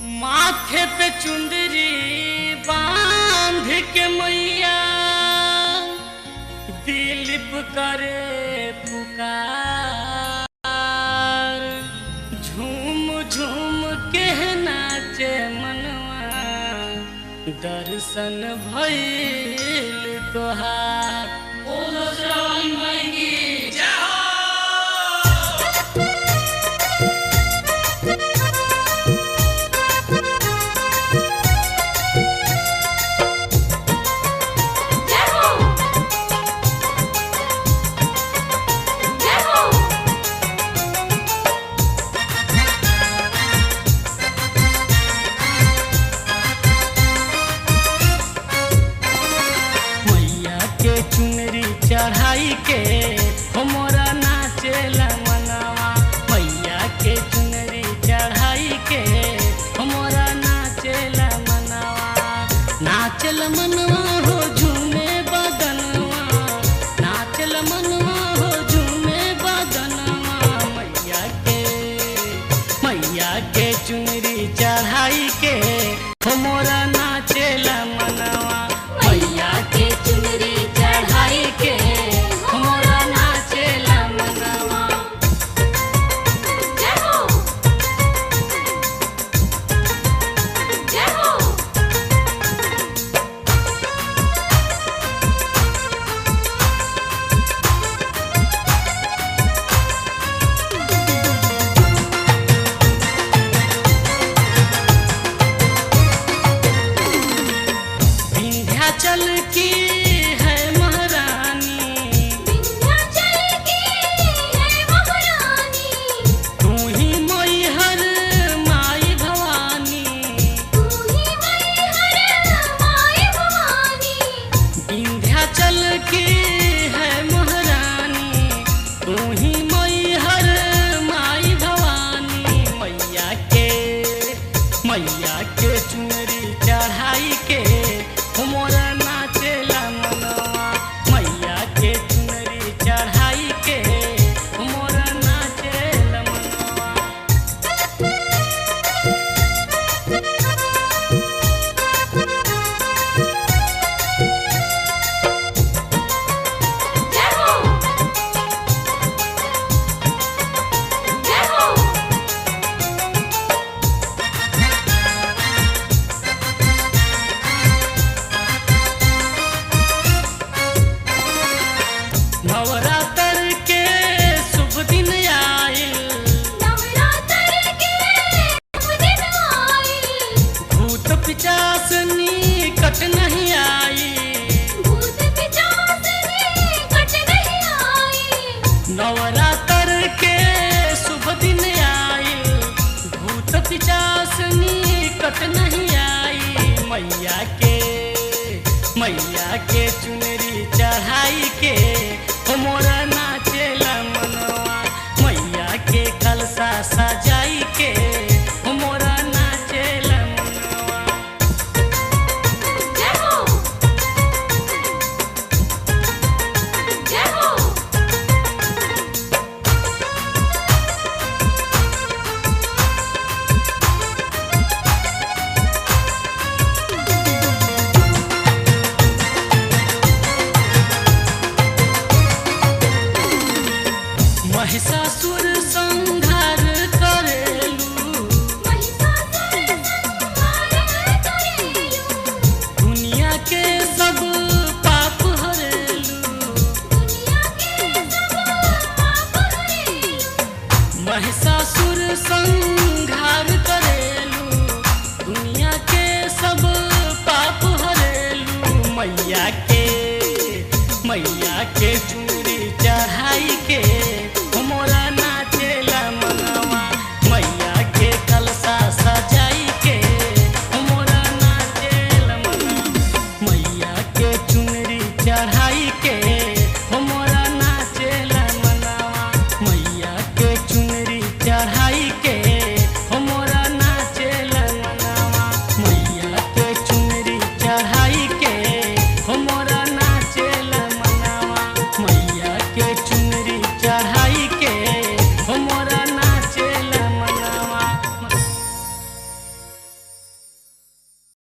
माथे पे चुंदरी बांध के मैया दिलीप करे पुकार। झूम झूम के नाचे मनवा दर्शन भइल तोहार। बोलो श्रावण माई की जय हो। चुनरी चढ़ाई के हमरा नाचेला मनवा। मैया के चुनरी चढ़ाई के हमरा नाचेला मनवा। नाचल मनवा हो झूमे बदनवा, नाचल मनवा हो झूमे बदनवा। मैया के चुनरी चढ़ाई के हमरा नाचेला मनवा। मैया के चुनरी चढ़ाई के हमरा नाचेला मनवा। जय हो जय हो। विंध्याचल की की है महारानी, तू ही मैहर माई भवानी। मैया के चुनरी चढ़ाई के हमरा नाचेला मनवा। मैया के चुनरी चढ़ाई के हमरा नाचेला मनवा। नवरात्र के शुभ दिन आइल, नवरात्र के शुभ दिन आइल। भूत पिशाच निकट नहीं आई, भूत पिशाच निकट नहीं आई। नवरात्र के शुभ दिन आइल, भूत पिशाच निकट नहीं आई। मैया के चुनरी चढ़ाई के हमरा नाचेला मनवा। मैया के कलसा सजाई के हमरा नाचेला मनवा। जय हो जय हो। महिषासुर संहार करेलू, महिषासुर संहार करेलू। दुनिया के सब पाप हरेलू, दुनिया के सब पाप हरेलू। महिषासुर संहार करेलू, दुनिया के सब पाप हरेलू। मैया के